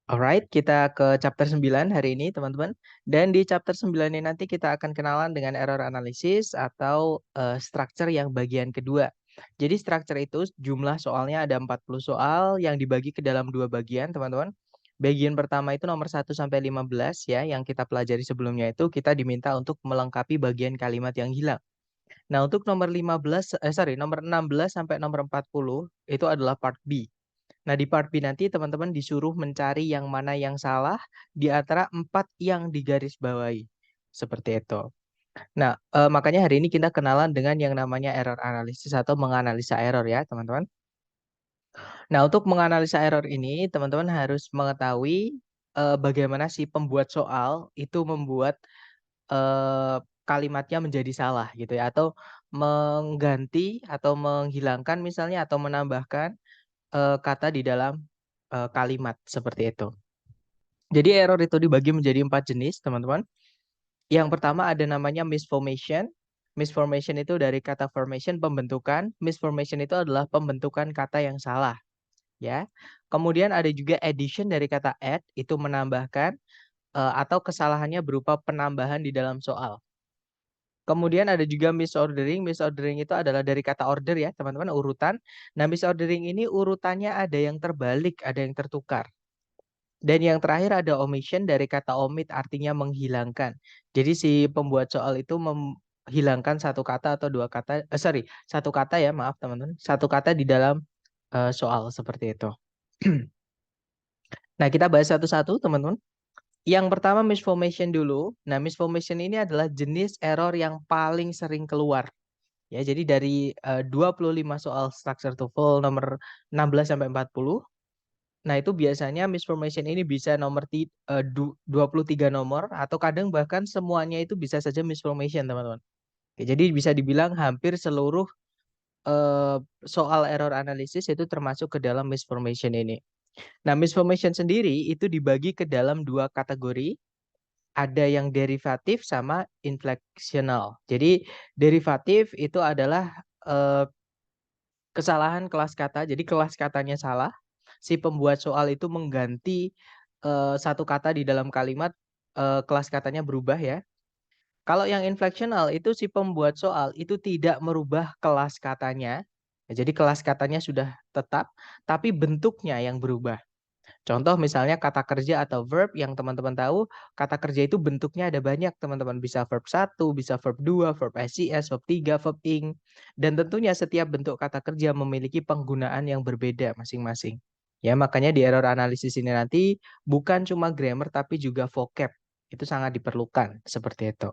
Alright, kita ke chapter 9 hari ini, teman-teman. Dan di chapter 9 ini nanti kita akan kenalan dengan error analysis atau structure yang bagian kedua. Jadi structure itu jumlah soalnya ada 40 soal yang dibagi ke dalam dua bagian, teman-teman. Bagian pertama itu nomor 1 sampai 15 ya, yang kita pelajari sebelumnya itu kita diminta untuk melengkapi bagian kalimat yang hilang. Nah, untuk nomor 16 sampai nomor 40 itu adalah part B. Nah, di part B nanti teman-teman disuruh mencari yang mana yang salah di antara 4 yang digarisbawahi. Seperti itu. Nah, makanya hari ini kita kenalan dengan yang namanya error analysis atau menganalisa error ya, teman-teman. Nah, untuk menganalisa error ini, teman-teman harus mengetahui bagaimana si pembuat soal itu membuat eh, kalimatnya menjadi salah gitu ya, atau mengganti atau menghilangkan misalnya atau menambahkan kata di dalam kalimat seperti itu. Jadi error itu dibagi menjadi 4 jenis, teman-teman. Yang pertama ada namanya misformation. Misformation itu dari kata formation, pembentukan. Misformation itu adalah pembentukan kata yang salah, ya. Kemudian ada juga addition dari kata add, itu menambahkan atau kesalahannya berupa penambahan di dalam soal. Kemudian ada juga misordering. Misordering itu adalah dari kata order ya, teman-teman, urutan. Nah, misordering ini urutannya ada yang terbalik, ada yang tertukar. Dan yang terakhir ada omission dari kata omit, artinya menghilangkan. Jadi si pembuat soal itu menghilangkan satu kata atau dua kata, satu kata ya, maaf teman-teman, satu kata di dalam soal seperti itu. Nah, kita bahas satu-satu teman-teman. Yang pertama misformation dulu. Nah, misformation ini adalah jenis error yang paling sering keluar. Ya, jadi dari 25 soal structure TOEFL nomor 16 sampai 40. Nah, itu biasanya misformation ini bisa 23 nomor atau kadang bahkan semuanya itu bisa saja misformation, teman-teman. Oke, jadi bisa dibilang hampir seluruh soal error analisis itu termasuk ke dalam misformation ini. Nah, misformation sendiri itu dibagi ke dalam dua kategori. Ada yang derivatif sama inflectional. Jadi derivatif itu adalah kesalahan kelas kata. Jadi kelas katanya salah. Si pembuat soal itu mengganti satu kata di dalam kalimat, kelas katanya berubah ya. Kalau yang inflectional itu si pembuat soal itu tidak merubah kelas katanya. Ya, jadi kelas katanya sudah tetap, tapi bentuknya yang berubah. Contoh misalnya kata kerja atau verb yang teman-teman tahu, kata kerja itu bentuknya ada banyak teman-teman. Bisa verb 1, bisa verb 2, verb SCS, verb 3, verb ing. Dan tentunya setiap bentuk kata kerja memiliki penggunaan yang berbeda masing-masing. Ya, makanya di error analisis ini nanti bukan cuma grammar tapi juga vocab. Itu sangat diperlukan seperti itu.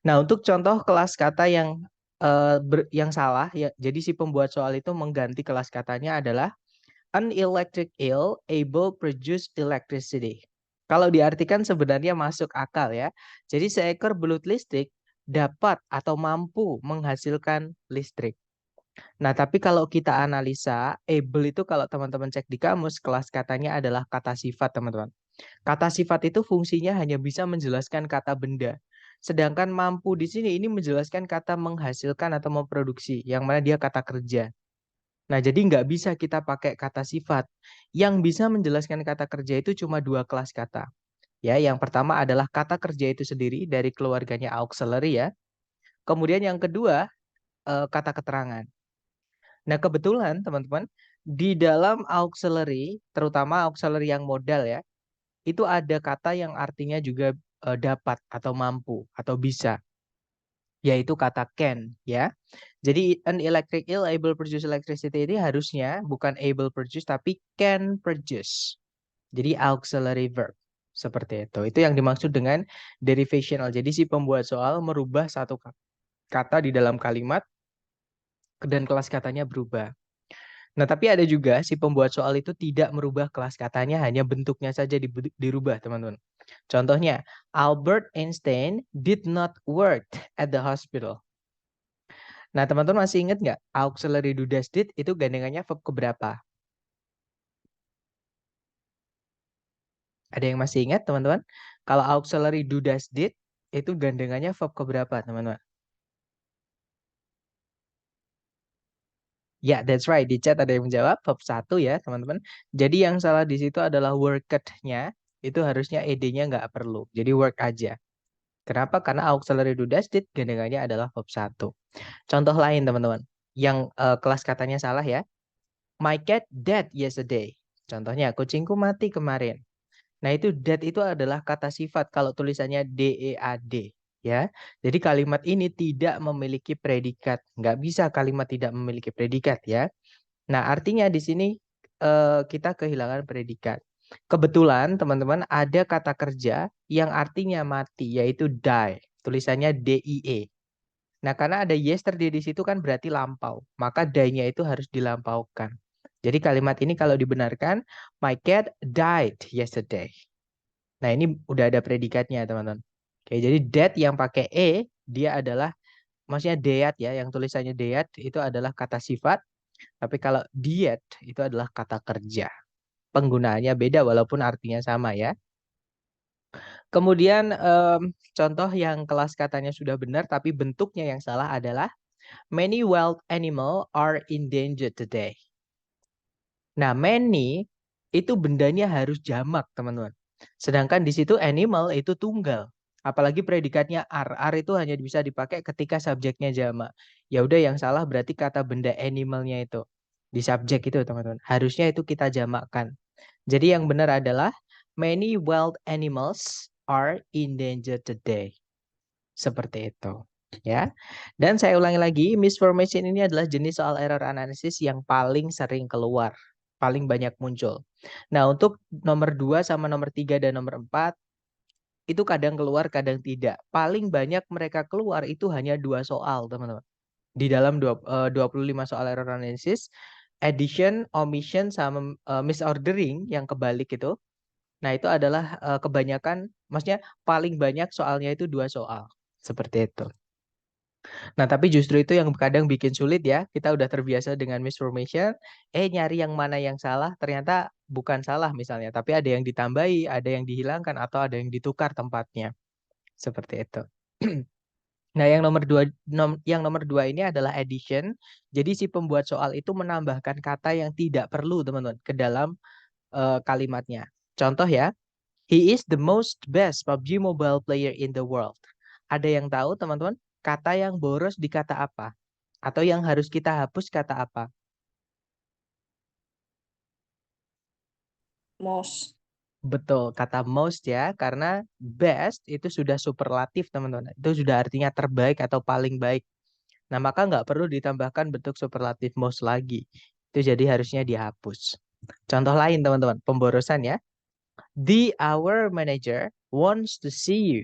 Nah, untuk contoh kelas kata yang salah ya, jadi si pembuat soal itu mengganti kelas katanya adalah an electric eel able produce electricity. Kalau diartikan sebenarnya masuk akal ya. Jadi seekor belut listrik dapat atau mampu menghasilkan listrik. Nah, tapi kalau kita analisa, able itu kalau teman-teman cek di kamus, kelas katanya adalah kata sifat, teman-teman. Kata sifat itu fungsinya hanya bisa menjelaskan kata benda. Sedangkan mampu di sini ini menjelaskan kata menghasilkan atau memproduksi, yang mana dia kata kerja. Nah, jadi nggak bisa kita pakai kata sifat. Yang bisa menjelaskan kata kerja itu cuma dua kelas kata. Ya, yang pertama adalah kata kerja itu sendiri dari keluarganya auxiliary ya. Kemudian yang kedua, kata keterangan. Nah, kebetulan teman-teman, di dalam auxiliary, terutama auxiliary yang modal ya, itu ada kata yang artinya juga dapat atau mampu atau bisa, yaitu kata can ya. Jadi an electric eel able produce electricity ini harusnya bukan able produce tapi can produce. Jadi auxiliary verb seperti itu. Itu yang dimaksud dengan derivational. Jadi si pembuat soal merubah satu kata di dalam kalimat dan kelas katanya berubah. Nah, tapi ada juga si pembuat soal itu tidak merubah kelas katanya, hanya bentuknya saja dirubah, teman-teman. Contohnya, Albert Einstein did not work at the hospital. Nah, teman-teman masih ingat nggak auxiliary do dash did itu gandengannya verb keberapa? Ada yang masih ingat, teman-teman? Kalau auxiliary do dash did itu gandengannya verb keberapa, teman-teman? Ya, that's right. Di chat ada yang menjawab bab 1 ya, teman-teman. Jadi yang salah di situ adalah worked-nya. Itu harusnya ed-nya nggak perlu. Jadi work aja. Kenapa? Karena auxiliary do dash did gandengannya adalah bab 1. Contoh lain, teman-teman. Yang kelas katanya salah ya. My cat died yesterday. Contohnya, kucingku mati kemarin. Nah, itu dead itu adalah kata sifat kalau tulisannya dead, ya. Jadi kalimat ini tidak memiliki predikat. Nggak bisa kalimat tidak memiliki predikat ya. Nah, artinya di sini kita kehilangan predikat. Kebetulan teman-teman ada kata kerja yang artinya mati yaitu die. Tulisannya die. Nah, karena ada yesterday di situ kan berarti lampau. Maka die-nya itu harus dilampaukan. Jadi kalimat ini kalau dibenarkan, my cat died yesterday. Nah, ini udah ada predikatnya, teman-teman. Oke, jadi that yang pakai dia adalah, maksudnya diet ya, yang tulisannya diet itu adalah kata sifat. Tapi kalau diet itu adalah kata kerja. Penggunaannya beda walaupun artinya sama ya. Kemudian contoh yang kelas katanya sudah benar tapi bentuknya yang salah adalah many wild animal are endangered today. Nah, many itu bendanya harus jamak, teman-teman. Sedangkan di situ animal itu tunggal. Apalagi predikatnya are. Are itu hanya bisa dipakai ketika subjeknya jamak. Ya udah, yang salah berarti kata benda animalnya itu. Di subjek itu, teman-teman. Harusnya itu kita jamakkan. Jadi yang benar adalah many wild animals are endangered today. Seperti itu. Ya. Dan saya ulangi lagi, misformation ini adalah jenis soal error analisis yang paling sering keluar, paling banyak muncul. Nah, untuk nomor 2 sama nomor 3 dan nomor 4 itu kadang keluar, kadang tidak. Paling banyak mereka keluar itu hanya 2 soal, teman-teman. Di dalam 25 soal error analisis, addition, omission, sama misordering yang kebalik itu. Nah, itu adalah kebanyakan, maksudnya paling banyak soalnya itu 2 soal. Seperti itu. Nah, tapi justru itu yang kadang bikin sulit ya. Kita udah terbiasa dengan misformation, nyari yang mana yang salah, ternyata bukan salah misalnya, tapi ada yang ditambahi, ada yang dihilangkan, atau ada yang ditukar tempatnya. Seperti itu. Nah, yang nomor dua ini adalah addition. Jadi si pembuat soal itu menambahkan kata yang tidak perlu, teman-teman, ke dalam kalimatnya. Contoh ya, he is the most best PUBG mobile player in the world. Ada yang tahu, teman-teman, kata yang boros di kata apa? Atau yang harus kita hapus kata apa? Most. Betul, kata most ya, karena best itu sudah superlatif, teman-teman. Itu sudah artinya terbaik atau paling baik. Nah, maka nggak perlu ditambahkan bentuk superlatif most lagi. Itu jadi harusnya dihapus. Contoh lain, teman-teman, pemborosan ya. The our manager wants to see you.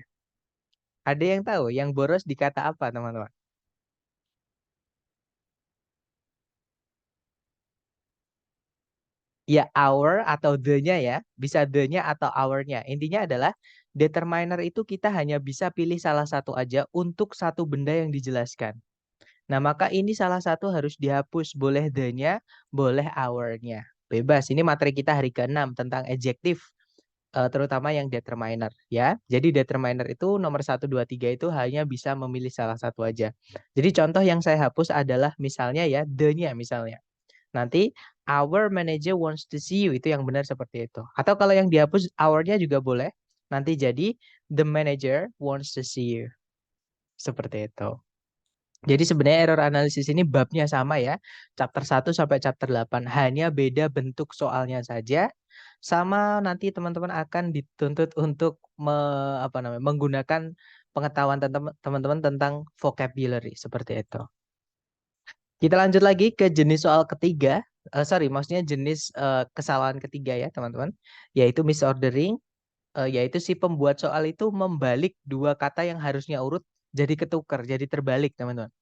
Ada yang tahu yang boros di kata apa, teman-teman? Ya, our atau the-nya ya. Bisa the-nya atau our-nya. Intinya adalah determiner itu kita hanya bisa pilih salah satu aja untuk satu benda yang dijelaskan. Nah, maka ini salah satu harus dihapus. Boleh the-nya, boleh our-nya. Bebas. Ini materi kita hari ke-6 tentang adjektif. Terutama yang determiner ya. Jadi determiner itu nomor 1, 2, 3 itu hanya bisa memilih salah satu aja. Jadi contoh yang saya hapus adalah misalnya ya, the-nya misalnya. Nanti our manager wants to see you, itu yang benar seperti itu. Atau kalau yang dihapus our-nya juga boleh. Nanti jadi the manager wants to see you. Seperti itu. Jadi sebenarnya error analisis ini babnya sama ya. Chapter 1 sampai chapter 8. Hanya beda bentuk soalnya saja. Sama nanti teman-teman akan dituntut untuk menggunakan pengetahuan teman-teman tentang vocabulary. Seperti itu. Kita lanjut lagi ke jenis soal ketiga. Sorry, maksudnya jenis kesalahan ketiga ya teman-teman. Yaitu misordering. Yaitu si pembuat soal itu membalik dua kata yang harusnya urut jadi ketukar, jadi terbalik teman-teman.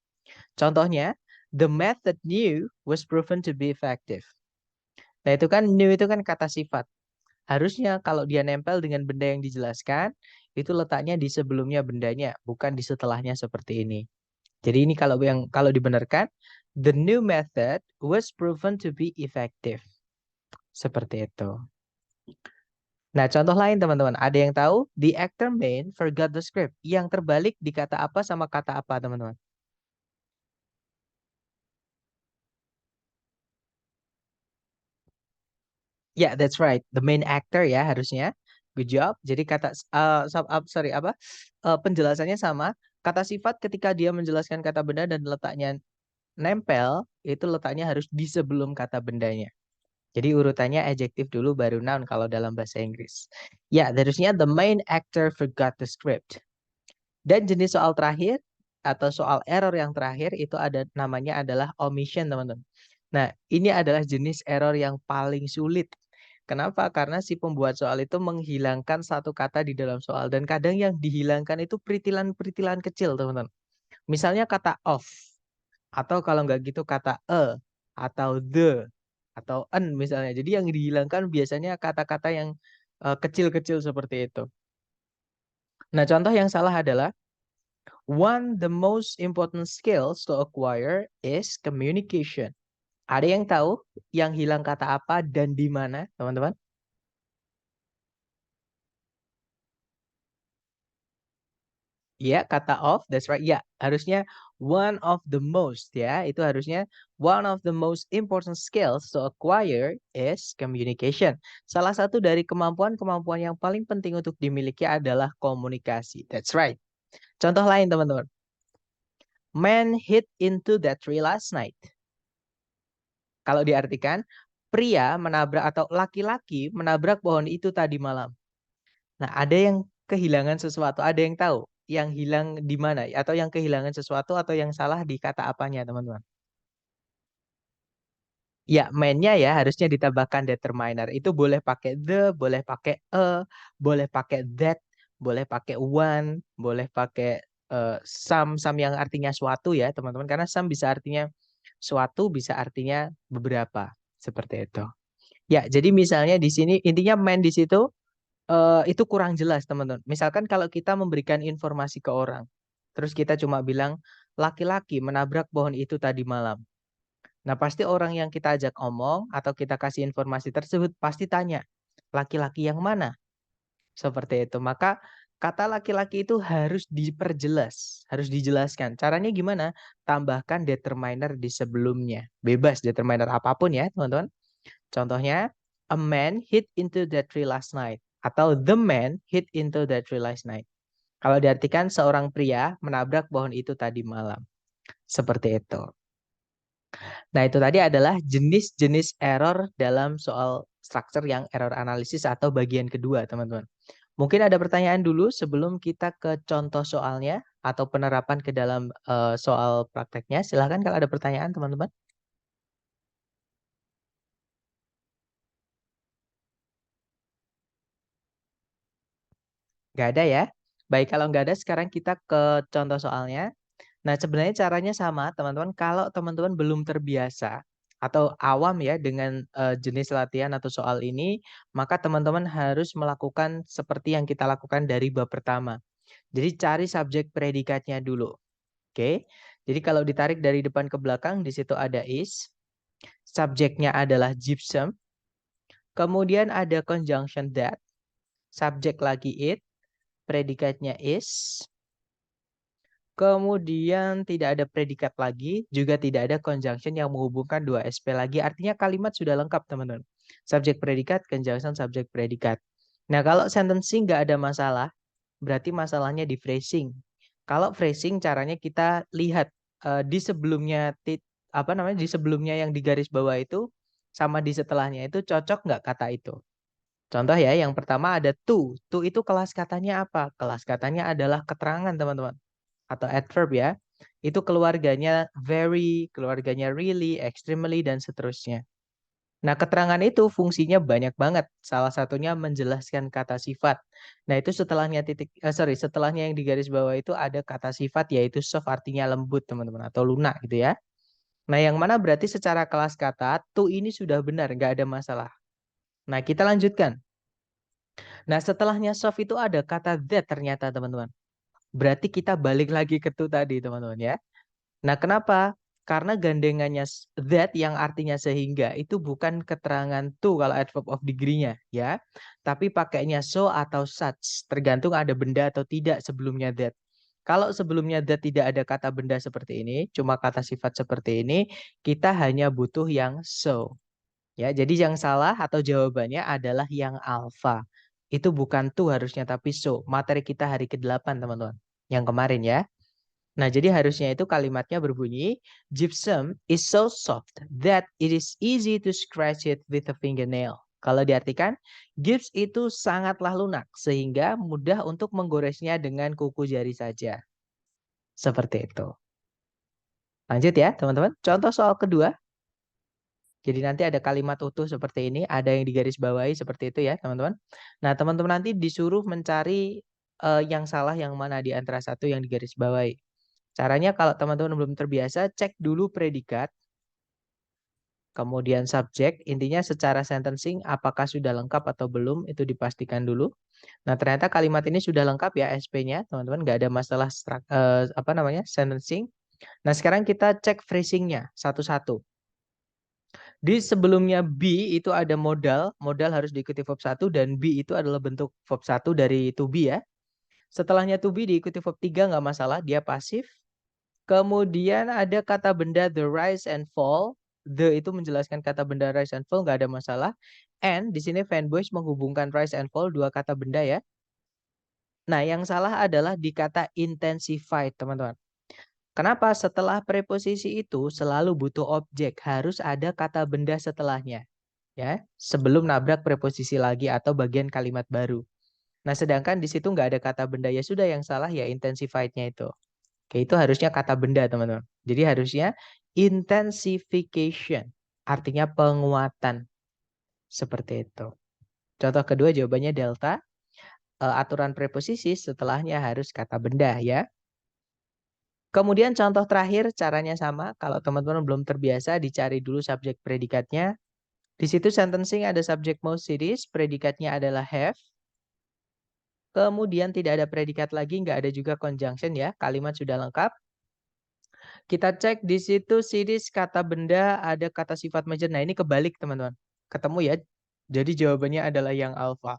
Contohnya, the method new was proven to be effective. Nah, itu kan new itu kan kata sifat. Harusnya kalau dia nempel dengan benda yang dijelaskan, itu letaknya di sebelumnya bendanya, bukan di setelahnya seperti ini. Jadi ini kalau dibenarkan, the new method was proven to be effective. Seperti itu. Nah, contoh lain teman-teman, ada yang tahu the actor main forgot the script. Yang terbalik di kata apa sama kata apa, teman-teman? Yeah, that's right. The main actor ya harusnya. Good job. Jadi kata sorry apa? Penjelasannya sama. Kata sifat ketika dia menjelaskan kata benda dan letaknya nempel, itu letaknya harus di sebelum kata bendanya. Jadi urutannya adjective dulu baru noun kalau dalam bahasa Inggris. Ya, harusnya the main actor forgot the script. Dan jenis soal terakhir atau soal error yang terakhir itu ada namanya adalah omission, teman-teman. Nah, ini adalah jenis error yang paling sulit. Kenapa? Karena si pembuat soal itu menghilangkan satu kata di dalam soal dan kadang yang dihilangkan itu peritilan-peritilan kecil, teman-teman. Misalnya kata of atau kalau nggak gitu kata atau the atau an misalnya. Jadi yang dihilangkan biasanya kata-kata yang kecil-kecil seperti itu. Nah, contoh yang salah adalah one the most important skills to acquire is communication. Ada yang tahu yang hilang kata apa dan di mana, teman-teman? Ya, kata of, that's right. Ya, harusnya one of the most ya. Itu harusnya one of the most important skills to acquire is communication. Salah satu dari kemampuan-kemampuan yang paling penting untuk dimiliki adalah komunikasi. That's right. Contoh lain, teman-teman. Man hit into that tree last night. Kalau diartikan, pria menabrak atau laki-laki menabrak pohon itu tadi malam. Nah, ada yang kehilangan sesuatu, ada yang tahu yang hilang di mana atau yang kehilangan sesuatu atau yang salah di kata apanya, teman-teman? Ya, mainnya ya harusnya ditambahkan determiner. Itu boleh pakai the, boleh pakai boleh pakai that, boleh pakai one, boleh pakai some yang artinya suatu ya, teman-teman. Karena some bisa artinya suatu, bisa artinya beberapa. Seperti itu. Ya, jadi misalnya di sini intinya main di situ itu kurang jelas, teman-teman. Misalkan kalau kita memberikan informasi ke orang, terus kita cuma bilang laki-laki menabrak pohon itu tadi malam. Nah, pasti orang yang kita ajak omong atau kita kasih informasi tersebut pasti tanya, laki-laki yang mana? Seperti itu. Maka kata laki-laki itu harus diperjelas, harus dijelaskan. Caranya gimana? Tambahkan determiner di sebelumnya. Bebas determiner apapun ya, teman-teman. Contohnya, a man hit into that tree last night. Atau the man hit into that tree last night. Kalau diartikan seorang pria menabrak pohon itu tadi malam. Seperti itu. Nah, itu tadi adalah jenis-jenis error dalam soal structure yang error analisis atau bagian kedua, teman-teman. Mungkin ada pertanyaan dulu sebelum kita ke contoh soalnya atau penerapan ke dalam soal prakteknya. Silahkan kalau ada pertanyaan, teman-teman. Nggak ada ya? Baik, kalau nggak ada, sekarang kita ke contoh soalnya. Nah, sebenarnya caranya sama, teman-teman. Kalau teman-teman belum terbiasa atau awam ya dengan jenis latihan atau soal ini, maka teman-teman harus melakukan seperti yang kita lakukan dari bab pertama. Jadi cari subjek predikatnya dulu. Oke. Jadi kalau ditarik dari depan ke belakang, di situ ada is. Subjeknya adalah gypsum. Kemudian ada conjunction that. Subjek lagi it. Predikatnya is. Kemudian tidak ada predikat lagi, juga tidak ada conjunction yang menghubungkan dua SP lagi. Artinya kalimat sudah lengkap, teman-teman. Subjek predikat, conjunction, subjek predikat. Nah, kalau sentencing nggak ada masalah, berarti masalahnya di phrasing. Kalau phrasing caranya kita lihat di sebelumnya apa namanya di sebelumnya yang di garis bawah itu sama di setelahnya itu cocok nggak kata itu. Contoh ya, yang pertama ada to. To itu kelas katanya apa? Kelas katanya adalah keterangan, teman-teman atau adverb ya, itu keluarganya very, keluarganya really, extremely, dan seterusnya. Nah, keterangan itu fungsinya banyak banget. Salah satunya menjelaskan kata sifat. Nah, itu setelahnya setelahnya yang di garis bawah itu ada kata sifat yaitu soft artinya lembut, teman-teman, atau lunak gitu ya. Nah, yang mana berarti secara kelas kata, to ini sudah benar, nggak ada masalah. Nah, kita lanjutkan. Nah, setelahnya soft itu ada kata that ternyata, teman-teman. Berarti kita balik lagi ke to tadi, teman-teman ya. Nah, kenapa? Karena gandengannya that yang artinya sehingga itu bukan keterangan to kalau adverb of degree-nya ya. Tapi pakainya so atau such, tergantung ada benda atau tidak sebelumnya that. Kalau sebelumnya that tidak ada kata benda seperti ini, cuma kata sifat seperti ini, kita hanya butuh yang so. Ya, jadi yang salah atau jawabannya adalah yang alfa. Itu bukan tuh harusnya tapi so. Materi kita hari ke-8, teman-teman. Yang kemarin ya. Nah, jadi harusnya itu kalimatnya berbunyi, gypsum is so soft that it is easy to scratch it with a fingernail. Kalau diartikan, gips itu sangatlah lunak sehingga mudah untuk menggoresnya dengan kuku jari saja. Seperti itu. Lanjut ya, teman-teman. Contoh soal kedua. Jadi nanti ada kalimat utuh seperti ini, ada yang digarisbawahi seperti itu ya, teman-teman. Nah, teman-teman nanti disuruh mencari yang salah yang mana di antara satu yang digarisbawahi. Caranya kalau teman-teman belum terbiasa, cek dulu predikat, kemudian subjek, intinya secara sentencing apakah sudah lengkap atau belum, itu dipastikan dulu. Nah, ternyata kalimat ini sudah lengkap ya SP-nya, teman-teman, nggak ada masalah sentencing. Nah, sekarang kita cek phrasing-nya satu-satu. Di sebelumnya be itu ada modal, modal harus diikuti verb 1 dan be itu adalah bentuk verb 1 dari to be ya. Setelahnya to be diikuti verb 3 nggak masalah, dia pasif. Kemudian ada kata benda the rise and fall. The itu menjelaskan kata benda rise and fall, nggak ada masalah. And di sini fanboys menghubungkan rise and fall, dua kata benda ya. Nah, yang salah adalah di kata intensified, teman-teman. Kenapa? Setelah preposisi itu selalu butuh objek, harus ada kata benda setelahnya. Ya, sebelum nabrak preposisi lagi atau bagian kalimat baru. Nah, sedangkan di situ nggak ada kata benda, ya sudah, yang salah ya intensified-nya itu. Oke, itu harusnya kata benda, teman-teman. Jadi harusnya intensification, artinya penguatan. Seperti itu. Contoh kedua jawabannya delta. Aturan preposisi setelahnya harus kata benda ya. Kemudian contoh terakhir caranya sama. Kalau teman-teman belum terbiasa, dicari dulu subjek predikatnya. Di situ sentencing ada subjek most series, predikatnya adalah have. Kemudian tidak ada predikat lagi, nggak ada juga conjunction ya. Kalimat sudah lengkap. Kita cek di situ series kata benda, ada kata sifat major. Nah, ini kebalik teman-teman. Ketemu ya. Jadi jawabannya adalah yang alpha.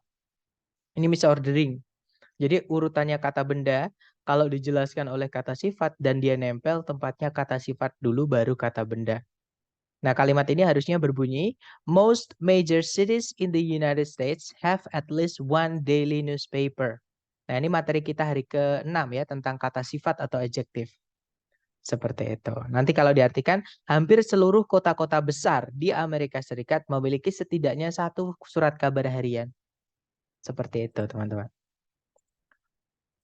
Ini misordering. Jadi urutannya kata benda, kalau dijelaskan oleh kata sifat dan dia nempel, tempatnya kata sifat dulu baru kata benda. Nah, kalimat ini harusnya berbunyi, most major cities in the United States have at least one daily newspaper. Nah, ini materi kita hari ke-6 ya, tentang kata sifat atau adjektif. Seperti itu. Nanti kalau diartikan, hampir seluruh kota-kota besar di Amerika Serikat memiliki setidaknya satu surat kabar harian. Seperti itu, teman-teman.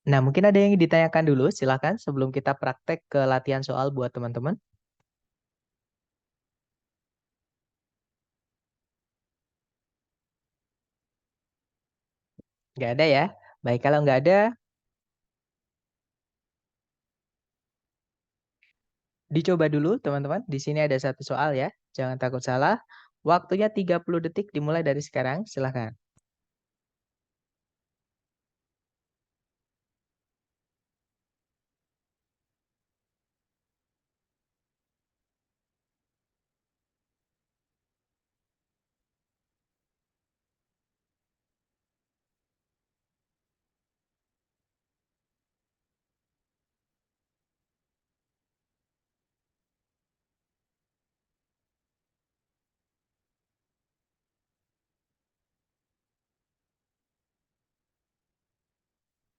Nah, mungkin ada yang ditanyakan dulu, silakan sebelum kita praktek ke latihan soal buat teman-teman. Nggak ada ya? Baik, kalau nggak ada, dicoba dulu teman-teman. Di sini ada satu soal ya. Jangan takut salah. Waktunya 30 detik dimulai dari sekarang. Silakan.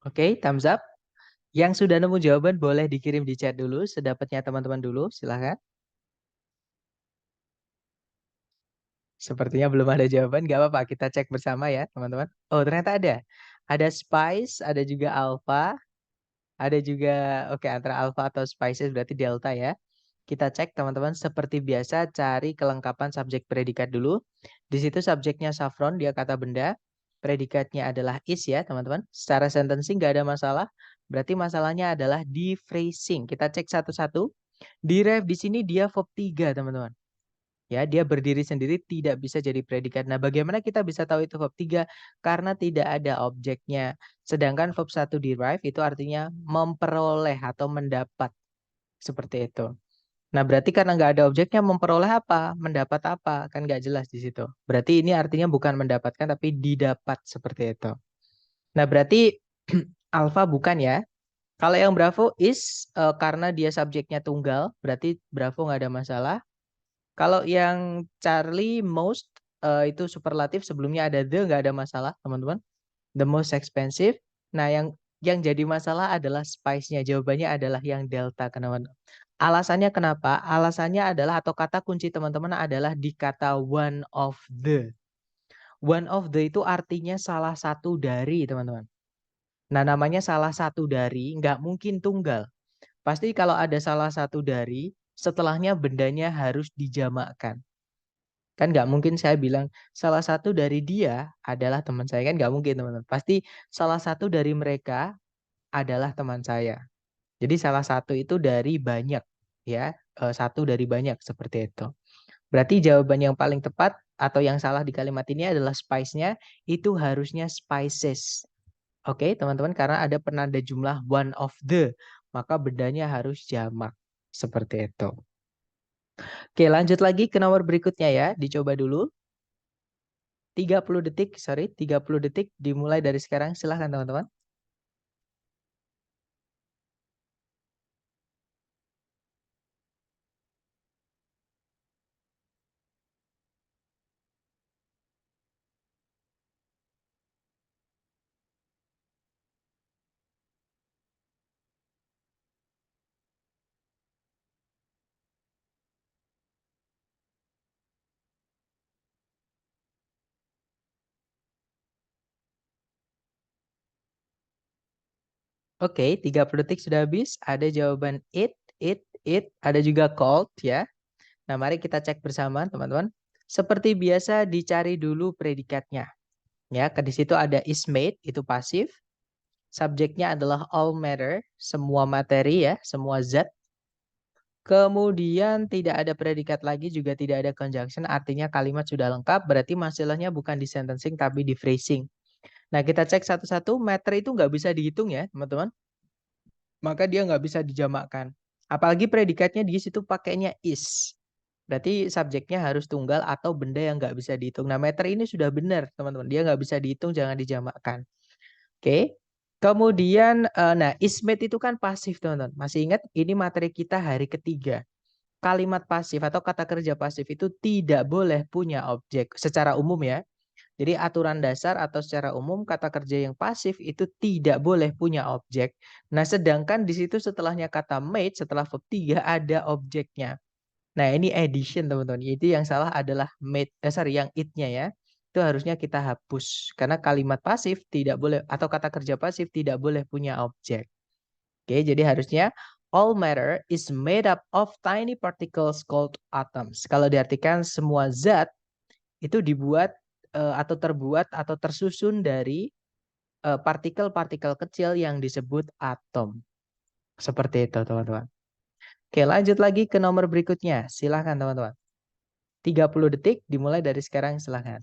Oke, thumbs up. Yang sudah nemu jawaban boleh dikirim di chat dulu. Sedapatnya teman-teman dulu. Silakan. Sepertinya belum ada jawaban. Nggak apa-apa. Kita cek bersama ya teman-teman. Oh, ternyata ada. Ada spice, ada juga alpha. Ada juga, oke, antara alpha atau spices berarti delta ya. Kita cek teman-teman, seperti biasa cari kelengkapan subjek predikat dulu. Di situ subjeknya saffron, dia kata benda. Predikatnya adalah is ya teman-teman. Secara sentencing nggak ada masalah. Berarti masalahnya adalah di phrasing. Kita cek satu-satu. Di ref di sini dia verb 3 teman-teman. Ya, dia berdiri sendiri, tidak bisa jadi predikat. Nah, bagaimana kita bisa tahu itu verb 3? Karena tidak ada objeknya. Sedangkan verb 1 derive itu artinya memperoleh atau mendapat. Seperti itu. Nah, berarti karena nggak ada objeknya, memperoleh apa? Mendapat apa? Kan nggak jelas di situ. Berarti ini artinya bukan mendapatkan, tapi didapat. Seperti itu. Nah, berarti alpha bukan ya. Kalau yang bravo is, karena dia subjeknya tunggal, berarti bravo nggak ada masalah. Kalau yang Charlie most itu superlatif, sebelumnya ada the, nggak ada masalah, teman-teman. The most expensive. Nah, yang jadi masalah adalah spice-nya. Jawabannya adalah yang delta, teman-teman. Alasannya kenapa? Alasannya adalah atau kata kunci teman-teman adalah di kata one of the. One of the itu artinya salah satu dari, teman-teman. Nah, namanya salah satu dari, nggak mungkin tunggal. Pasti kalau ada salah satu dari, setelahnya bendanya harus dijamakkan. Kan nggak mungkin saya bilang salah satu dari dia adalah teman saya, kan nggak mungkin, teman-teman. Pasti salah satu dari mereka adalah teman saya. Jadi salah satu itu dari banyak, ya, satu dari banyak seperti itu. Berarti jawaban yang paling tepat atau yang salah di kalimat ini adalah spice-nya itu harusnya spices. Oke, teman-teman, karena ada penanda jumlah one of the, maka bendanya harus jamak seperti itu. Oke, lanjut lagi ke nomor berikutnya ya, dicoba dulu. 30 detik, 30 detik dimulai dari sekarang. Silahkan teman-teman. Oke, 30 detik sudah habis. Ada jawaban it, ada juga cold ya. Nah, mari kita cek bersama teman-teman. Seperti biasa dicari dulu predikatnya. Ya, di situ ada is made, itu pasif. Subjeknya adalah all matter, semua materi ya, semua zat. Kemudian tidak ada predikat lagi, juga tidak ada conjunction, artinya kalimat sudah lengkap, berarti masalahnya bukan di sentencing tapi di phrasing. Nah, kita cek satu-satu, matter itu nggak bisa dihitung ya, teman-teman. Maka dia nggak bisa dijamakkan. Apalagi predikatnya di situ pakainya is. Berarti subjeknya harus tunggal atau benda yang nggak bisa dihitung. Nah, matter ini sudah benar, teman-teman. Dia nggak bisa dihitung, jangan dijamakkan. Oke. Kemudian, nah, is made itu kan pasif, teman-teman. Masih ingat, ini materi kita hari ketiga. Kalimat pasif atau kata kerja pasif itu tidak boleh punya objek secara umum ya. Jadi aturan dasar atau secara umum kata kerja yang pasif itu tidak boleh punya objek. Nah, sedangkan di situ setelahnya kata made, setelah verb 3 ada objeknya. Nah, ini addition teman-teman. Itu yang salah adalah made, yang it-nya ya. Itu harusnya kita hapus. Karena kalimat pasif tidak boleh, atau kata kerja pasif tidak boleh punya objek. Oke, jadi harusnya all matter is made up of tiny particles called atoms. Kalau diartikan semua zat itu dibuat atau terbuat atau tersusun dari partikel-partikel kecil yang disebut atom. Seperti itu, teman-teman. Oke, lanjut lagi ke nomor berikutnya. Silahkan, teman-teman. 30 detik dimulai dari sekarang, silahkan.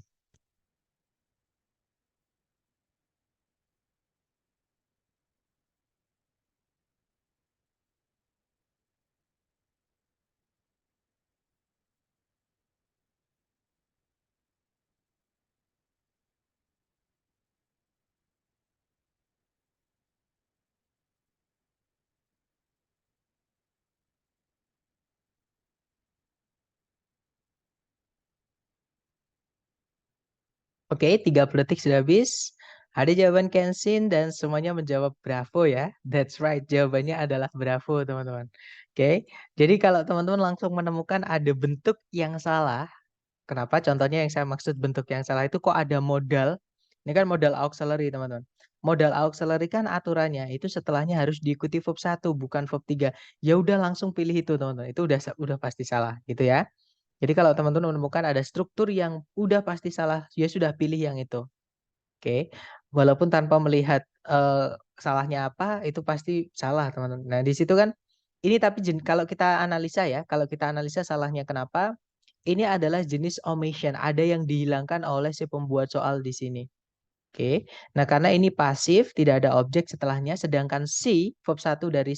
Oke, 30 detik sudah habis. Ada jawaban Kensin dan semuanya menjawab bravo ya. That's right, jawabannya adalah bravo, teman-teman. Oke, jadi kalau teman-teman langsung menemukan ada bentuk yang salah, kenapa? Contohnya yang saya maksud bentuk yang salah itu kok ada modal. Ini kan modal auxiliary, teman-teman. Modal auxiliary kan aturannya itu setelahnya harus diikuti verb 1 bukan verb 3. Ya udah langsung pilih itu, teman-teman. Itu udah pasti salah gitu ya. Jadi kalau teman-teman menemukan ada struktur yang udah pasti salah, ya sudah pilih yang itu. Oke. Walaupun tanpa melihat salahnya apa, itu pasti salah, teman-teman. Nah, di situ kan ini tapi kalau kita analisa ya, kalau kita analisa salahnya kenapa? Ini adalah jenis omission, ada yang dihilangkan oleh si pembuat soal di sini. Oke. Nah, karena ini pasif, tidak ada objek setelahnya, sedangkan si verb 1 dari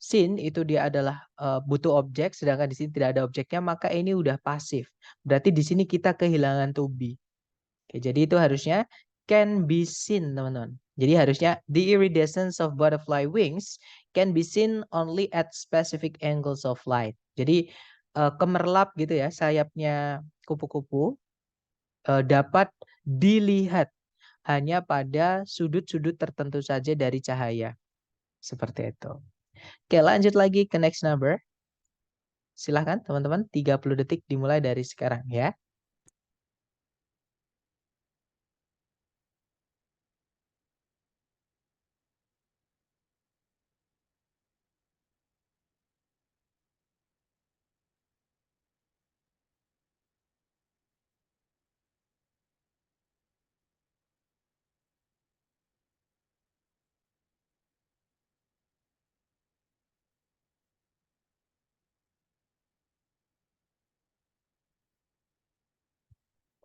sin itu dia adalah butuh objek, sedangkan di sini tidak ada objeknya, maka ini udah pasif. Berarti di sini kita kehilangan to be. Oke, jadi itu harusnya can be seen, teman-teman. Jadi harusnya the iridescence of butterfly wings can be seen only at specific angles of light. Jadi kemerlap gitu ya, sayapnya kupu-kupu dapat dilihat hanya pada sudut-sudut tertentu saja dari cahaya. Seperti itu. Oke, lanjut lagi ke next number. Silahkan teman-teman, 30 detik dimulai dari sekarang ya.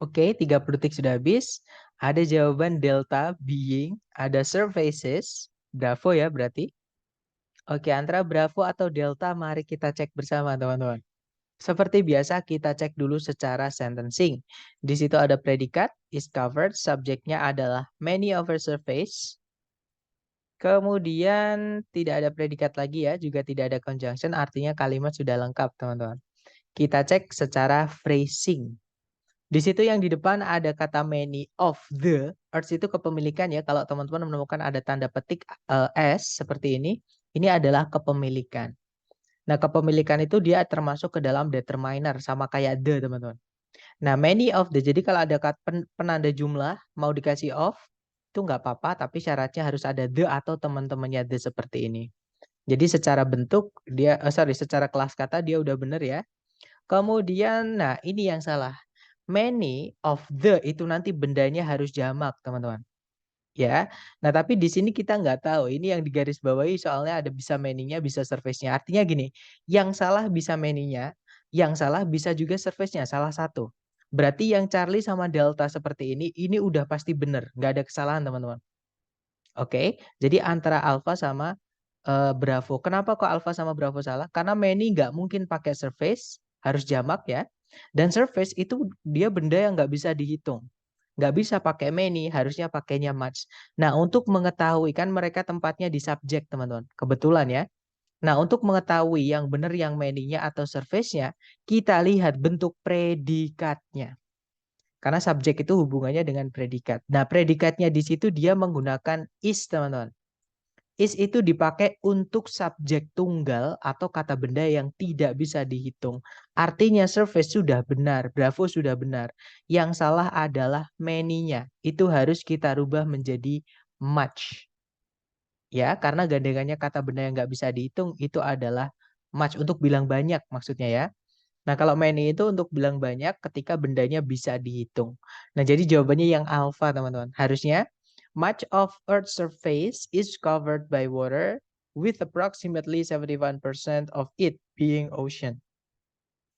Oke, 30 detik sudah habis. Ada jawaban delta being, ada surfaces. Bravo ya berarti. Oke, antara bravo atau delta mari kita cek bersama teman-teman. Seperti biasa kita cek dulu secara sentencing. Di situ ada predikat, is covered, subjeknya adalah many over surface. Kemudian tidak ada predikat lagi ya, juga tidak ada conjunction, artinya kalimat sudah lengkap teman-teman. Kita cek secara phrasing. Di situ yang di depan ada kata many of the, arts itu kepemilikan ya. Kalau teman-teman menemukan ada tanda petik S seperti ini adalah kepemilikan. Nah, kepemilikan itu dia termasuk ke dalam determiner sama kayak the teman-teman. Nah, many of the, jadi kalau ada penanda jumlah mau dikasih of, itu nggak apa-apa, tapi syaratnya harus ada the atau teman-temannya the seperti ini. Jadi secara bentuk dia, secara kelas kata dia udah bener ya. Kemudian, nah ini yang salah. Many of the itu nanti bendanya harus jamak teman-teman. Ya, nah tapi di sini kita nggak tahu. Ini yang digarisbawahi soalnya ada bisa many-nya, bisa surface-nya. Artinya gini, yang salah bisa many-nya, yang salah bisa juga surface-nya, salah satu. Berarti yang Charlie sama Delta seperti ini udah pasti benar, nggak ada kesalahan teman-teman. Oke, jadi antara alpha sama Bravo. Kenapa kok alpha sama Bravo salah? Karena many nggak mungkin pakai surface, harus jamak ya. Dan surface itu dia benda yang nggak bisa dihitung. Nggak bisa pakai many, harusnya pakainya much. Nah, untuk mengetahui, kan mereka tempatnya di subjek, teman-teman. Kebetulan ya. Nah, untuk mengetahui yang benar yang many-nya atau surface-nya, kita lihat bentuk predikatnya. Karena subjek itu hubungannya dengan predikat. Nah, predikatnya di situ dia menggunakan is, teman-teman. Is itu dipakai untuk subjek tunggal atau kata benda yang tidak bisa dihitung. Artinya surface sudah benar, bravo sudah benar. Yang salah adalah many-nya. Itu harus kita rubah menjadi much. Ya, karena gandengannya kata benda yang nggak bisa dihitung itu adalah much untuk bilang banyak maksudnya ya. Nah, kalau many itu untuk bilang banyak ketika bendanya bisa dihitung. Nah, jadi jawabannya yang alpha, teman-teman. Harusnya, much of Earth's surface is covered by water with approximately 71% of it being ocean.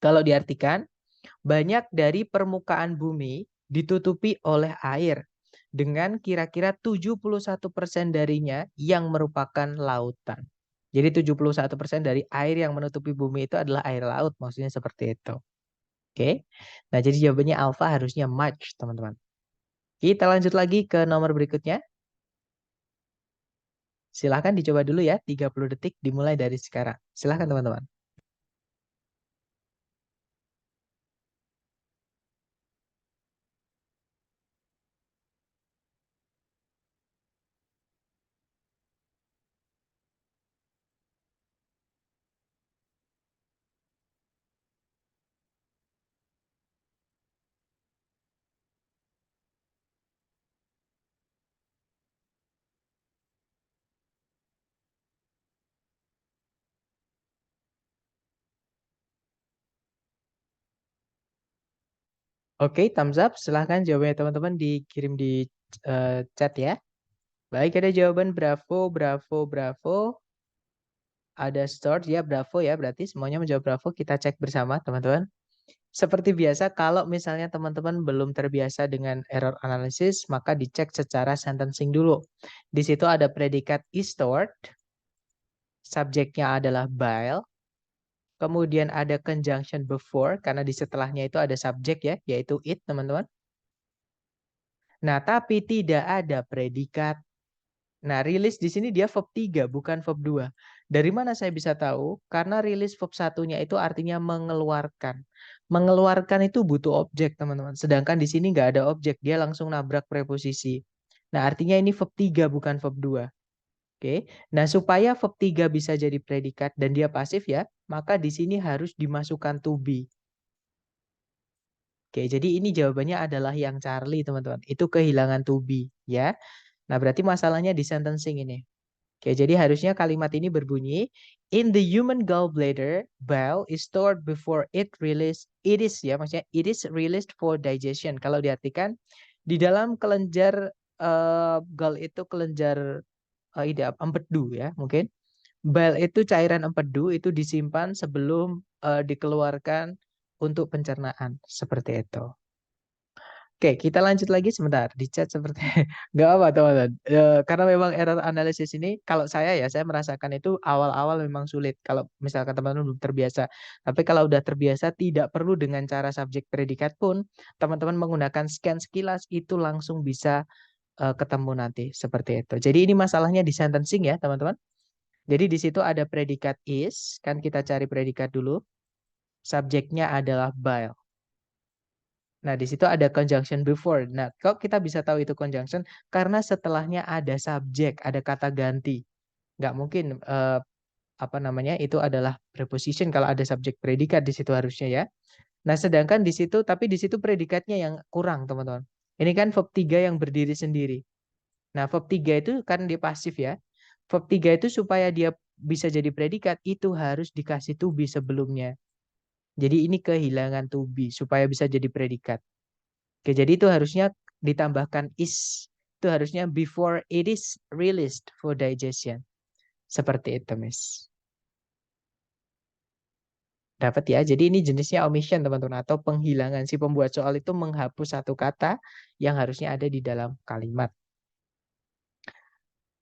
Kalau diartikan, banyak dari permukaan bumi ditutupi oleh air dengan kira-kira 71% darinya yang merupakan lautan. Jadi 71% dari air yang menutupi bumi itu adalah air laut, maksudnya seperti itu. Oke. Nah, jadi jawabannya alpha harusnya much, teman-teman. Kita lanjut lagi ke nomor berikutnya. Silahkan dicoba dulu ya, 30 detik dimulai dari sekarang. Silahkan teman-teman. Oke, thumbs up. Silahkan jawabannya teman-teman dikirim di chat ya. Baik, ada jawaban bravo, bravo, bravo. Ada start ya, bravo ya. Berarti semuanya menjawab bravo. Kita cek bersama teman-teman. Seperti biasa, kalau misalnya teman-teman belum terbiasa dengan error analysis, maka dicek secara sentencing dulu. Di situ ada predikat is stored, subjeknya adalah bile, kemudian ada conjunction before, karena di setelahnya itu ada subjek ya, yaitu it, teman-teman. Nah, tapi tidak ada predikat. Nah, rilis di sini dia verb 3, bukan verb 2. Dari mana saya bisa tahu? Karena rilis verb satunya itu artinya mengeluarkan. Mengeluarkan itu butuh objek, teman-teman. Sedangkan di sini nggak ada objek, dia langsung nabrak preposisi. Nah, artinya ini verb 3 bukan verb 2. Oke. Nah, supaya verb 3 bisa jadi predikat dan dia pasif ya, maka di sini harus dimasukkan to be. Oke, jadi ini jawabannya adalah yang Charlie, teman-teman. Itu kehilangan to be, ya. Nah, berarti masalahnya di sentencing ini. Oke, jadi harusnya kalimat ini berbunyi, in the human gallbladder, bile is stored before it release. It is ya, maksudnya it is released for digestion. Kalau diartikan di dalam kelenjar gall itu kelenjar empedu ya, mungkin. Bile itu cairan empedu itu disimpan sebelum dikeluarkan untuk pencernaan, seperti itu. Oke, kita lanjut lagi sebentar. Di chat seperti nggak apa teman-teman. Karena memang error analisis ini, kalau saya merasakan itu awal-awal memang sulit. Kalau misalkan teman-teman belum terbiasa. Tapi kalau udah terbiasa, tidak perlu dengan cara subjek predikat pun, teman-teman menggunakan scan sekilas itu langsung bisa ketemu nanti seperti itu. Jadi ini masalahnya di sentencing ya, teman-teman. Jadi di situ ada predikat is, kan kita cari predikat dulu. Subjeknya adalah bile. Nah, di situ ada conjunction before. Nah, kok kita bisa tahu itu conjunction? Karena setelahnya ada subjek, ada kata ganti. Nggak mungkin apa namanya itu adalah preposition kalau ada subjek predikat di situ harusnya ya. Nah, sedangkan di situ tapi di situ predikatnya yang kurang, teman-teman. Ini kan verb 3 yang berdiri sendiri. Nah, verb 3 itu kan dia pasif ya. Verb 3 itu supaya dia bisa jadi predikat itu harus dikasih to be sebelumnya. Jadi ini kehilangan to be supaya bisa jadi predikat. Oke, jadi itu harusnya ditambahkan is. Itu harusnya before it is released for digestion. Seperti itu, Miss. Dapat ya. Jadi ini jenisnya omission, teman-teman, atau penghilangan. Si pembuat soal itu menghapus satu kata yang harusnya ada di dalam kalimat.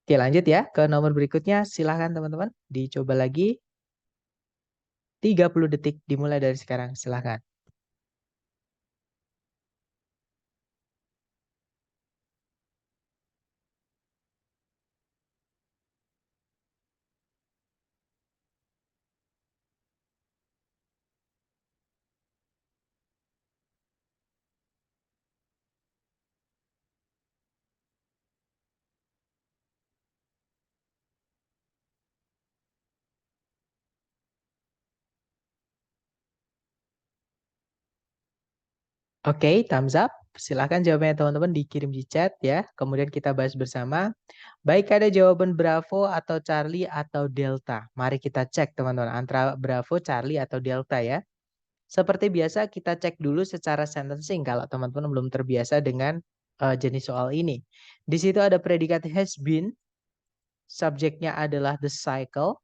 Oke, lanjut ya ke nomor berikutnya. Silahkan, teman-teman. Dicoba lagi. 30 detik dimulai dari sekarang. Silahkan. Oke, thumbs up. Silahkan jawabannya teman-teman dikirim di chat ya. Kemudian kita bahas bersama. Baik ada jawaban Bravo atau Charlie atau Delta. Mari kita cek teman-teman antara Bravo, Charlie atau Delta ya. Seperti biasa kita cek dulu secara sentencing kalau teman-teman belum terbiasa dengan jenis soal ini. Di situ ada predikat has been, subjeknya adalah the cycle.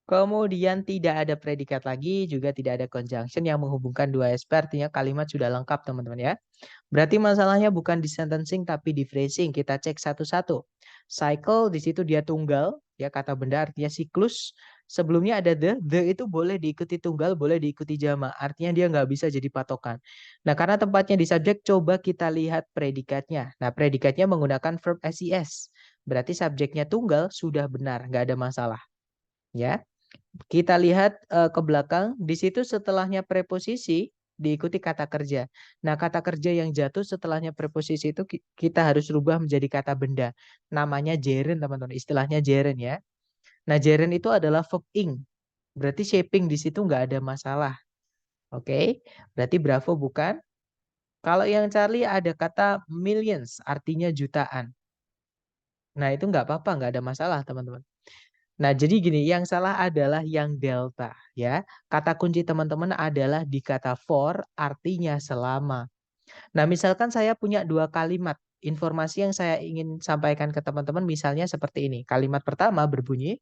Kemudian tidak ada predikat lagi, juga tidak ada conjunction yang menghubungkan dua SP, artinya kalimat sudah lengkap teman-teman ya. Berarti masalahnya bukan di sentencing tapi di phrasing. Kita cek satu-satu. Cycle di situ dia tunggal, ya kata benda artinya siklus. Sebelumnya ada the itu boleh diikuti tunggal, boleh diikuti jamak. Artinya dia nggak bisa jadi patokan. Nah, karena tempatnya di subjek, coba kita lihat predikatnya. Nah, predikatnya menggunakan verb SES. Berarti subjeknya tunggal sudah benar, nggak ada masalah. Ya, kita lihat ke belakang. Di situ setelahnya preposisi diikuti kata kerja. Nah, kata kerja yang jatuh setelahnya preposisi itu kita harus rubah menjadi kata benda. Namanya gerund, teman-teman. Istilahnya gerund ya. Nah, gerund itu adalah verb ing. Berarti shaping di situ nggak ada masalah. Oke, berarti Bravo bukan. Kalau yang Charlie ada kata millions, artinya jutaan. Nah, itu nggak apa-apa, nggak ada masalah, teman-teman. Nah, jadi gini, yang salah adalah yang delta ya. Kata kunci teman-teman adalah di kata for, artinya selama. Nah, misalkan saya punya dua kalimat. Informasi yang saya ingin sampaikan ke teman-teman misalnya seperti ini. Kalimat pertama berbunyi,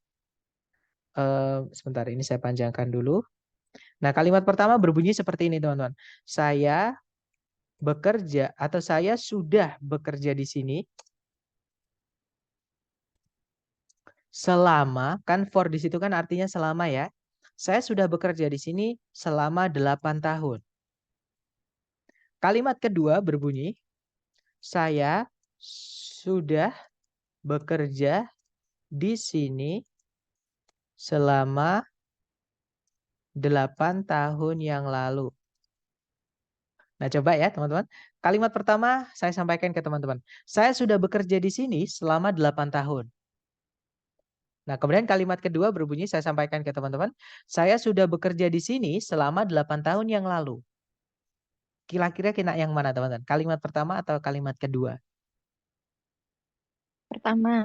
sebentar ini saya panjangkan dulu. Nah, kalimat pertama berbunyi seperti ini, teman-teman. Saya bekerja atau saya sudah bekerja di sini selama, kan for di situ kan artinya selama ya. Saya sudah bekerja di sini selama 8 tahun. Kalimat kedua berbunyi, saya sudah bekerja di sini selama 8 tahun yang lalu. Nah, coba ya teman-teman. Kalimat pertama saya sampaikan ke teman-teman. Saya sudah bekerja di sini selama 8 tahun. Nah, kemudian kalimat kedua berbunyi saya sampaikan ke teman-teman. Saya sudah bekerja di sini selama 8 tahun yang lalu. Kira-kira kena yang mana teman-teman? Kalimat pertama atau kalimat kedua? Pertama.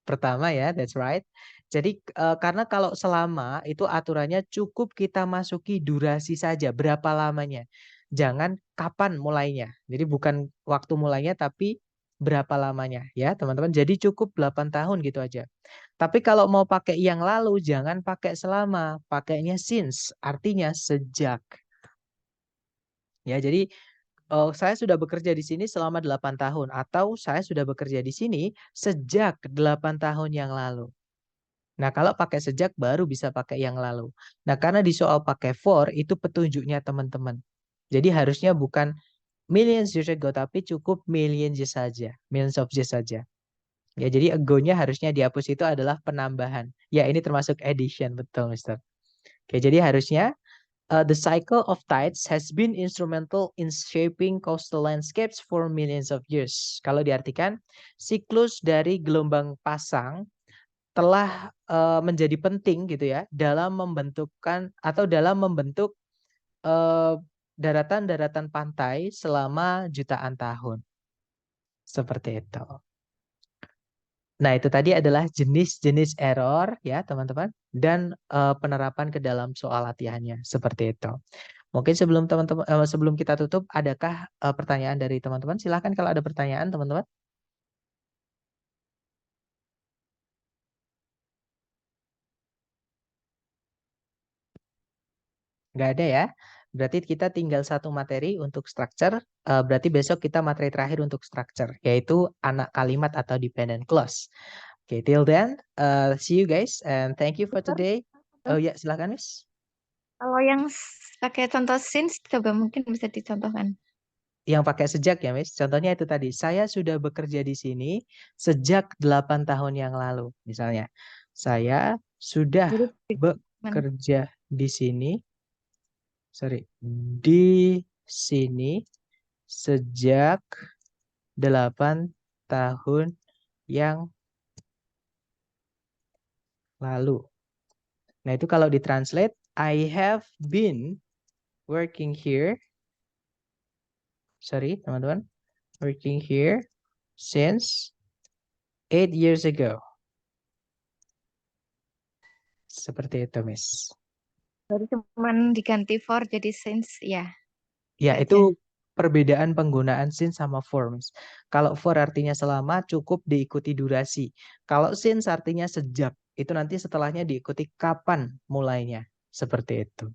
Pertama ya, that's right. Jadi karena kalau selama itu aturannya cukup kita masuki durasi saja, berapa lamanya. Jangan kapan mulainya. Jadi bukan waktu mulainya tapi berapa lamanya ya teman-teman. Jadi cukup 8 tahun gitu aja. Tapi kalau mau pakai yang lalu jangan pakai selama, pakainya since, artinya sejak. Ya, jadi saya sudah bekerja di sini selama 8 tahun atau saya sudah bekerja di sini sejak 8 tahun yang lalu. Nah, kalau pakai sejak baru bisa pakai yang lalu. Nah, karena di soal pakai for itu petunjuknya teman-teman. Jadi harusnya bukan millions years ago tapi cukup millions years saja, millions of years saja. Ya, jadi ago-nya harusnya dihapus itu adalah penambahan. Ya, ini termasuk addition, betul, Mister. Oke, jadi harusnya the cycle of tides has been instrumental in shaping coastal landscapes for millions of years. Kalau diartikan, siklus dari gelombang pasang telah menjadi penting gitu ya dalam membentukkan atau dalam membentuk daratan-daratan pantai selama jutaan tahun. Seperti itu. Nah, itu tadi adalah jenis-jenis error ya, teman-teman, dan penerapan ke dalam soal latihannya seperti itu. Mungkin sebelum teman-teman sebelum kita tutup, adakah pertanyaan dari teman-teman? Silahkan kalau ada pertanyaan, teman-teman. Nggak ada ya. Berarti kita tinggal satu materi untuk structure. Berarti besok kita materi terakhir untuk structure, yaitu anak kalimat atau dependent clause. Oke, till then, see you guys and thank you for today. Oh ya, silakan, Miss. Kalau yang pakai contoh since, coba mungkin bisa dicontohkan. Yang pakai sejak ya, Miss. Contohnya itu tadi, saya sudah bekerja di sini sejak 8 tahun yang lalu. Misalnya, saya sudah Jadi, gimana? bekerja di sini, di sini sejak 8 tahun yang lalu. Nah, itu kalau ditranslate, I have been working here, teman-teman, working here since 8 years ago. Seperti itu, Miss. Baru cuman diganti for jadi since, ya. Ya, Itu aja. itu perbedaan penggunaan since sama for, Miss. Kalau for artinya selama, cukup diikuti durasi. Kalau since artinya sejak, itu nanti setelahnya diikuti kapan mulainya. Seperti itu.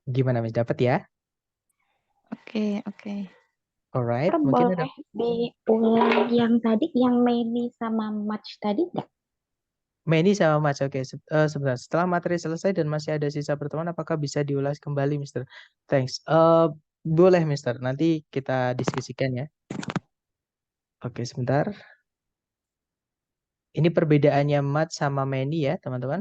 Gimana, Miss? Dapat ya? Oke, oke. Alright, Dokter, mungkin ada boleh diulang yang tadi, yang Mei sama March tadi nggak? Many sama Mas. Oke, sebentar. Setelah materi selesai dan masih ada sisa pertemuan, apakah bisa diulas kembali, Mister? Thanks. Boleh, Mister. Nanti kita diskusikan ya. Oke, sebentar. Ini perbedaannya Mat sama Many ya, teman-teman.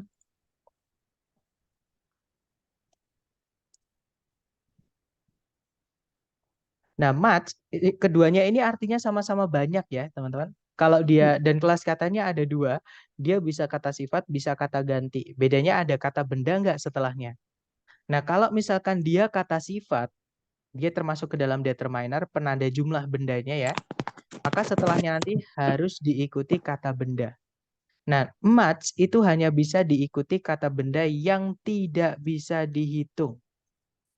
Nah, Mat, keduanya ini artinya sama-sama banyak ya, teman-teman. Kalau dia dan kelas katanya ada dua, dia bisa kata sifat, bisa kata ganti. Bedanya ada kata benda nggak setelahnya. Nah, kalau misalkan dia kata sifat, dia termasuk ke dalam determiner, penanda jumlah bendanya ya. Maka setelahnya nanti harus diikuti kata benda. Nah, much itu hanya bisa diikuti kata benda yang tidak bisa dihitung.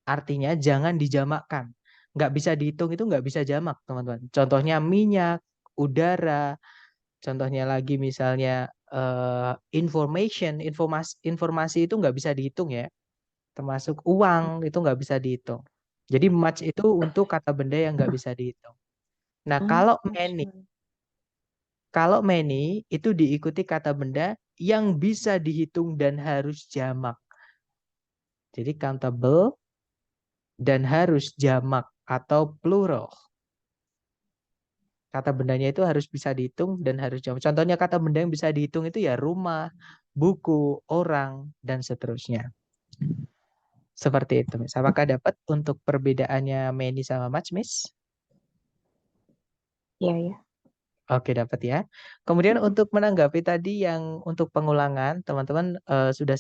Artinya jangan dijamakkan. Nggak bisa dihitung itu nggak bisa jamak, teman-teman. Contohnya minyak, udara, contohnya lagi misalnya informasi itu nggak bisa dihitung ya. Termasuk uang itu nggak bisa dihitung. Jadi much itu untuk kata benda yang nggak bisa dihitung. Nah, kalau many itu diikuti kata benda yang bisa dihitung dan harus jamak. Jadi countable dan harus jamak atau plural. Kata bendanya itu harus bisa dihitung dan harus jawab. Contohnya kata benda yang bisa dihitung itu ya rumah, buku, orang, dan seterusnya. Seperti itu, Miss. Apakah dapat untuk perbedaannya Meni sama Mats, Miss? Iya, ya. Oke, dapat ya. Kemudian untuk menanggapi tadi yang untuk pengulangan, teman-teman sudah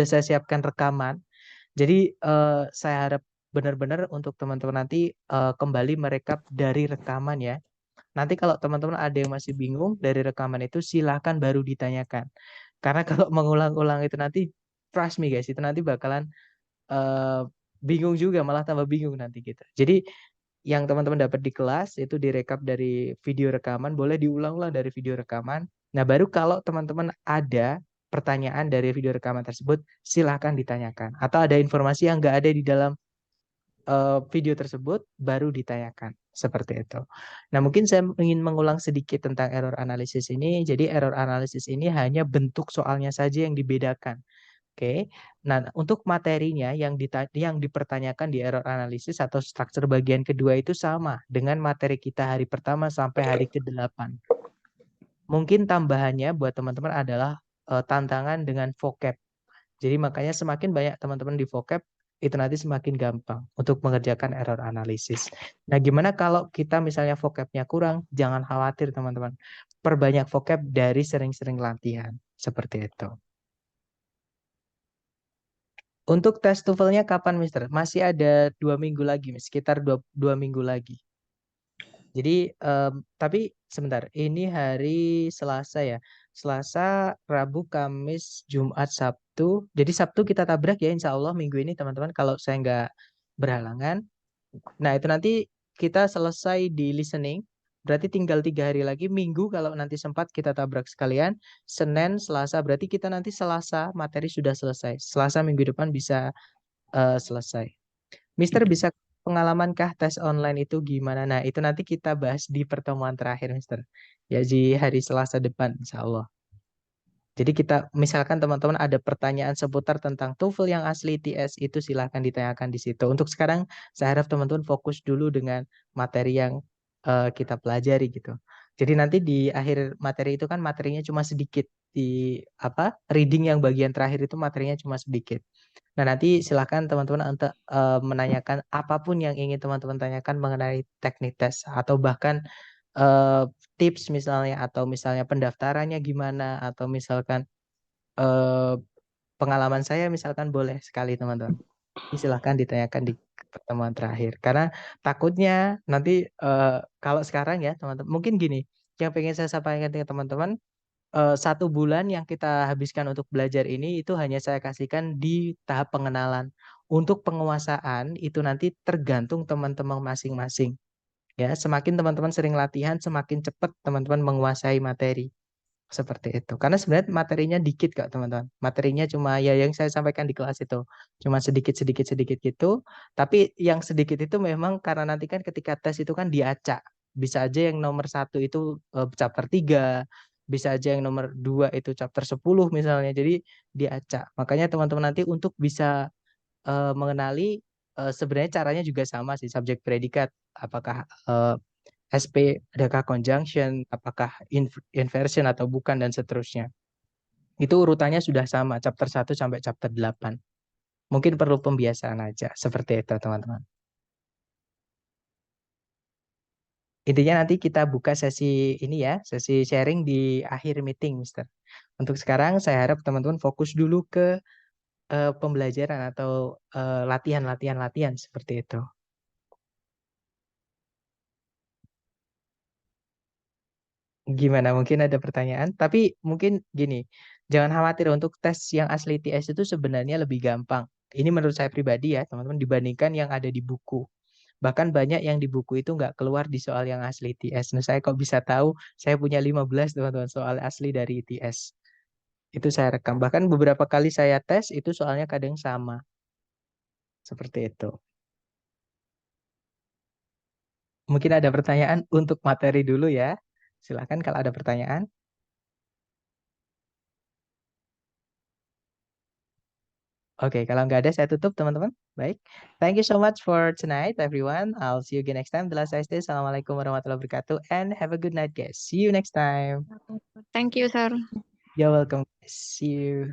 saya siapkan rekaman. Jadi saya harap benar-benar untuk teman-teman nanti kembali merekap dari rekaman ya. Nanti kalau teman-teman ada yang masih bingung dari rekaman itu silahkan baru ditanyakan. Karena kalau mengulang-ulang itu nanti trust me guys, itu nanti bakalan eh, bingung juga, malah tambah bingung nanti gitu. Jadi yang teman-teman dapat di kelas itu direkap dari video rekaman, boleh diulang-ulang dari video rekaman. Nah, baru kalau teman-teman ada pertanyaan dari video rekaman tersebut, silahkan ditanyakan. Atau ada informasi yang nggak ada di dalam video tersebut, baru ditanyakan. Seperti itu. Nah, mungkin saya ingin mengulang sedikit tentang error analysis ini. Jadi, error analysis ini hanya bentuk soalnya saja yang dibedakan. Oke. Nah, untuk materinya yang dipertanyakan di error analysis atau struktur bagian kedua itu sama dengan materi kita hari pertama sampai hari ke-8. Mungkin tambahannya buat teman-teman adalah tantangan dengan vocab. Jadi makanya semakin banyak teman-teman di vocab, itu nanti semakin gampang untuk mengerjakan error analysis. Nah, gimana kalau kita misalnya vocabnya kurang? Jangan khawatir teman-teman. Perbanyak vocab dari sering-sering latihan. Seperti itu. Untuk tes TOEFL-nya kapan, Mister? Masih ada 2 minggu lagi, sekitar dua minggu lagi. Jadi, tapi sebentar, ini hari Selasa ya. Selasa, Rabu, Kamis, Jumat, Sabtu. Jadi Sabtu kita tabrak ya, insya Allah minggu ini teman-teman. Kalau saya nggak berhalangan. Nah, itu nanti kita selesai di listening. Berarti tinggal 3 hari lagi. Minggu kalau nanti sempat kita tabrak sekalian. Senin, Selasa. Berarti kita nanti Selasa materi sudah selesai. Selasa minggu depan bisa selesai. Mister bisa pengalamankah tes online itu gimana? Nah, itu nanti kita bahas di pertemuan terakhir, Mister. Ya, di hari Selasa depan, insya Allah. Jadi kita, misalkan teman-teman ada pertanyaan seputar tentang TOEFL yang asli TS, itu silahkan ditanyakan di situ. Untuk sekarang, saya harap teman-teman fokus dulu dengan materi yang kita pelajari gitu. Jadi nanti di akhir materi itu kan materinya cuma sedikit. Di reading yang bagian terakhir itu materinya cuma sedikit. Nah, nanti silakan teman-teman untuk menanyakan apapun yang ingin teman-teman tanyakan mengenai teknik tes atau bahkan eh, tips misalnya atau misalnya pendaftarannya gimana atau misalkan eh, pengalaman saya misalkan boleh sekali teman-teman. Silahkan ditanyakan di pertemuan terakhir karena takutnya nanti kalau sekarang ya teman-teman mungkin gini yang pengen saya sampaikan ke teman-teman 1 bulan yang kita habiskan untuk belajar ini itu hanya saya kasihkan di tahap pengenalan. Untuk penguasaan itu nanti tergantung teman-teman masing-masing. Ya, semakin teman-teman sering latihan, semakin cepat teman-teman menguasai materi. Seperti itu. Karena sebenarnya materinya dikit kok, teman-teman. Materinya cuma ya yang saya sampaikan di kelas itu. Cuma sedikit-sedikit-sedikit gitu. Tapi yang sedikit itu memang karena nanti kan ketika tes itu kan diacak. Bisa aja yang nomor 1 itu chapter 3. Bisa aja yang nomor 2 itu chapter 10 misalnya. Jadi diacak. Makanya teman-teman nanti untuk bisa mengenali sebenarnya caranya juga sama sih. Subjek predikat. Apakah SP, adakah conjunction, apakah inversion atau bukan, dan seterusnya. Itu urutannya sudah sama, chapter 1 sampai chapter 8. Mungkin perlu pembiasaan aja, seperti itu teman-teman. Intinya nanti kita buka sesi ini ya, sesi sharing di akhir meeting, Mister. Untuk sekarang saya harap teman-teman fokus dulu ke pembelajaran atau latihan-latihan seperti itu. Gimana? Mungkin ada pertanyaan, tapi mungkin gini, jangan khawatir untuk tes yang asli TS itu sebenarnya lebih gampang. Ini menurut saya pribadi ya, teman-teman, dibandingkan yang ada di buku. Bahkan banyak yang di buku itu nggak keluar di soal yang asli TS. Nah, saya kok bisa tahu, saya punya 15 teman-teman soal asli dari TS. Itu saya rekam. Bahkan beberapa kali saya tes, itu soalnya kadang sama. Seperti itu. Mungkin ada pertanyaan untuk materi dulu ya. Silakan kalau ada pertanyaan. Oke, kalau nggak ada saya tutup teman-teman. Baik. Thank you so much for tonight everyone. I'll see you again next time. Telah saya stay. Assalamualaikum warahmatullahi wabarakatuh and have a good night guys. See you next time. Thank you, sir. You're welcome. See you.